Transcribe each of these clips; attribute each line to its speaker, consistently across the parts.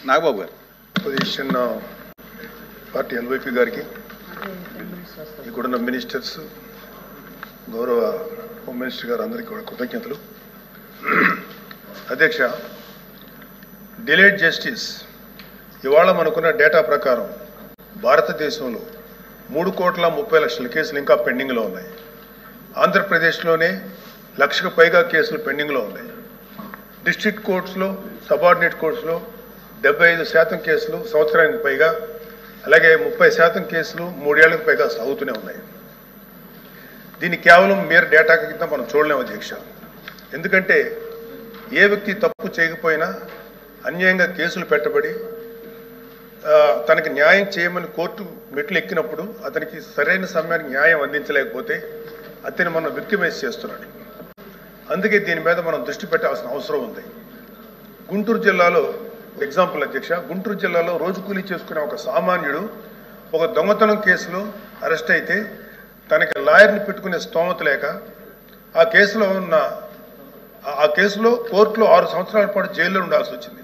Speaker 1: నాగబాబు గారు
Speaker 2: position party ఎల్వైపీ గారికి ఇక్కడున్న మినిస్టర్స్ గౌరవ హోమ్ మినిస్టర్ గారు అందరికీ కూడా కృతజ్ఞతలు. అధ్యక్ష, డిలేడ్ జస్టిస్ ఇవాళ మనకున్న డేటా ప్రకారం భారతదేశంలో 3,30,00,000 కేసులు ఇంకా పెండింగ్లో ఉన్నాయి. ఆంధ్రప్రదేశ్లోనే 1,00,000కు పైగా కేసులు పెండింగ్లో ఉన్నాయి. డిస్ట్రిక్ట్ కోర్ట్స్లో, సబార్డినేట్ కోర్ట్స్లో 75% కేసులు సంవత్సరానికి పైగా, అలాగే 30% కేసులు 3 ఏళ్లకు పైగా సాగుతూనే ఉన్నాయి. దీన్ని కేవలం mere డేటా కింద మనం చూడలేము అధ్యక్ష. ఎందుకంటే ఏ వ్యక్తి తప్పు చేయకపోయినా అన్యాయంగా కేసులు పెట్టబడి తనకి న్యాయం చేయమని కోర్టు మెట్లు ఎక్కినప్పుడు అతనికి సరైన సమయానికి న్యాయం అందించలేకపోతే అతన్ని మనం విక్టిమైజ్ చేస్తున్నాడు. అందుకే దీని మీద మనం దృష్టి పెట్టాల్సిన అవసరం ఉంది. గుంటూరు జిల్లాలో ఎగ్జాంపుల్ అధ్యక్ష, గుంటూరు జిల్లాలో రోజు కూలీ చేసుకునే ఒక సామాన్యుడు ఒక దొంగతనం కేసులో అరెస్ట్ అయితే తనకి లాయర్ని పెట్టుకునే స్తోమత లేక ఆ కేసులో కోర్టులో 6 సంవత్సరాల పాటు జైల్లో ఉండాల్సి వచ్చింది.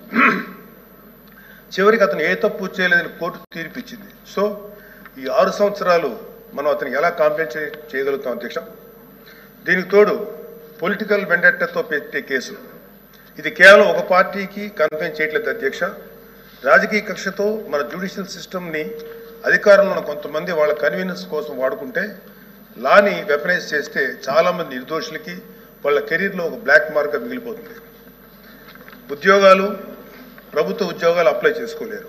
Speaker 2: చివరికి అతను ఏ తప్పు చేయలేదని కోర్టు తీర్పిచ్చింది. సో ఈ 6 సంవత్సరాలు మనం అతనికి ఎలా కాంపెన్సేట్ చేయగలుగుతాం అధ్యక్ష? దీనికి తోడు పొలిటికల్ వెండెట్టాతో పెట్టే కేసులు, ఇది కేవలం ఒక పార్టీకి కన్ఫైన్ చేయట్లేదు అధ్యక్ష. రాజకీయ కక్షతో మన జ్యుడిషియల్ సిస్టమ్ని అధికారంలో ఉన్న కొంతమంది వాళ్ళ కన్వీనియన్స్ కోసం వాడుకుంటే లాని వెపనైజ్ చేస్తే చాలామంది నిర్దోషులకి వాళ్ళ కెరీర్లో ఒక బ్లాక్ మార్క్గా మిగిలిపోతుంది. ఉద్యోగాలు, ప్రభుత్వ ఉద్యోగాలు అప్లై చేసుకోలేరు.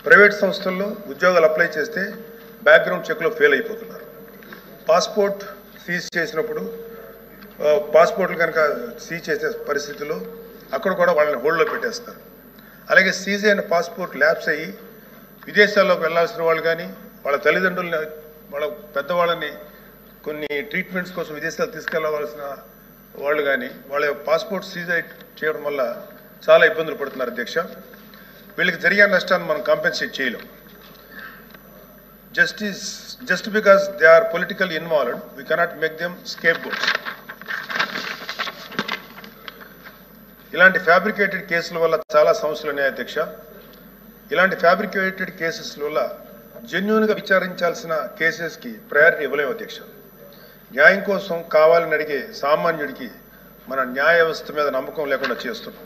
Speaker 2: ప్రైవేట్ సంస్థల్లో ఉద్యోగాలు అప్లై చేస్తే బ్యాక్గ్రౌండ్ చెక్లో ఫెయిల్ అయిపోతున్నారు. పాస్పోర్ట్ సీజ్ చేసినప్పుడు పాస్పోర్ట్లు కనుక సీజ్ చేసే పరిస్థితుల్లో అక్కడ కూడా వాళ్ళని హోల్డ్లో పెట్టేస్తారు. అలాగే సీజ్ అయిన పాస్పోర్ట్ ల్యాప్స్ అయ్యి విదేశాల్లోకి వెళ్లాల్సిన వాళ్ళు కానీ, వాళ్ళ తల్లిదండ్రులని, వాళ్ళ పెద్దవాళ్ళని కొన్ని ట్రీట్మెంట్స్ కోసం విదేశాలు తీసుకెళ్లవలసిన వాళ్ళు కానీ వాళ్ళ పాస్పోర్ట్ సీజ్ చేయడం వల్ల చాలా ఇబ్బందులు పడుతున్నారు అధ్యక్ష. వీళ్ళకి జరిగే నష్టాన్ని మనం కాంపెన్సేట్ చేయలేం. Just because they are political involved we cannot make them scapegoats. ఇలాంటి ఫ్యాబ్రికేటెడ్ కేసుల వల్ల చాలా సమస్యలు ఉన్నాయి అధ్యక్ష. ఇలాంటి ఫ్యాబ్రికేటెడ్ కేసెస్ వల్ల జెన్యూన్గా విచారించాల్సిన కేసెస్కి ప్రయారిటీ ఇవ్వలేము అధ్యక్ష. న్యాయం కోసం కావాలని అడిగే సామాన్యుడికి మన న్యాయ వ్యవస్థ మీద నమ్మకం లేకుండా చేస్తున్నాం.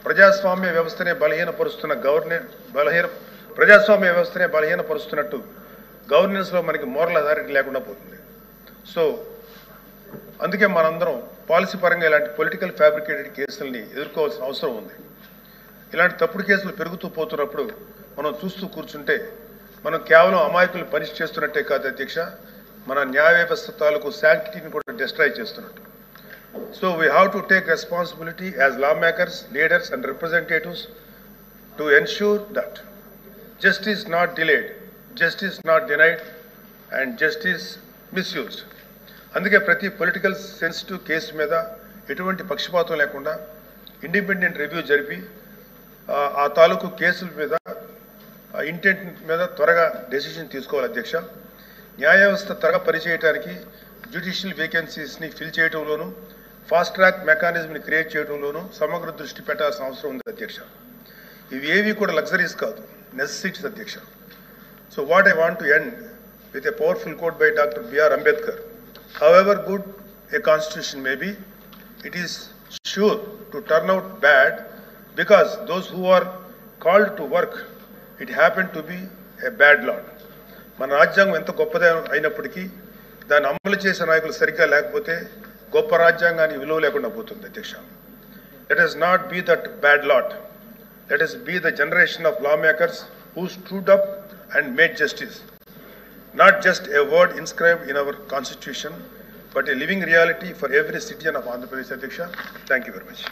Speaker 2: ప్రజాస్వామ్య వ్యవస్థనే బలహీనపరుస్తున్నట్టు గవర్నెన్స్లో మనకి మోరల్ అథారిటీ లేకుండా పోతుంది. సో అందుకే మనందరం పాలసీ పరంగా ఇలాంటి పొలిటికల్ ఫ్యాబ్రికేటెడ్ కేసుల్ని ఎదుర్కోవాల్సిన అవసరం ఉంది. ఇలాంటి తప్పుడు కేసులు పెరుగుతూ పోతున్నప్పుడు మనం చూస్తూ కూర్చుంటే మనం కేవలం అమాయకులు పనిష్ చేస్తున్నట్టే కాదు అధ్యక్ష, మన న్యాయ వ్యవస్థ తాలూకు శాంక్టిటీని కూడా డిస్ట్రాయ్ చేస్తున్నట్టు. So we have to take responsibility as lawmakers, leaders and representatives to ensure that justice not delayed, justice not denied and justice misused. అందుకే ప్రతి పొలిటికల్ సెన్సిటివ్ కేసు మీద ఎటువంటి పక్షపాతం లేకుండా ఇండిపెండెంట్ రివ్యూ జరిపి ఆ తాలూకు కేసుల మీద ఇంటెంట్ మీద త్వరగా డెసిషన్ తీసుకోవాలి అధ్యక్ష. న్యాయ వ్యవస్థ త్వరగా పనిచేయడానికి జ్యుడిషియల్ వేకెన్సీస్ని ఫిల్ చేయడంలోనూ ఫాస్ట్ ట్రాక్ మెకానిజంని క్రియేట్ చేయడంలోనూ సమగ్ర దృష్టి పెట్టాల్సిన అవసరం ఉంది అధ్యక్ష. ఇవి ఏవి కూడా లగ్జరీస్ కాదు, నెసెసిటీస్ అధ్యక్ష. So what I want to end with a powerful quote by doctor B R Ambedkar. However good a constitution may be, it is sure to turn out bad because those who are called to work, it happened to be a bad law. మన రాజ్యాంగం ఎంత గొప్పది అయినప్పటికీ దాన్ని అమలు చేసే నాయకులు సరిగ్గా లేకపోతే గొప్ప రాజ్యాంగానికి విలువ లేకుండా పోతుంది అధ్యక్ష. Let us not be that bad lot. Let us be the generation of lawmakers who stood up and made justice. Not just a word inscribed in our constitution, but a living reality for every citizen of Andhra Pradesh. Thank you very much.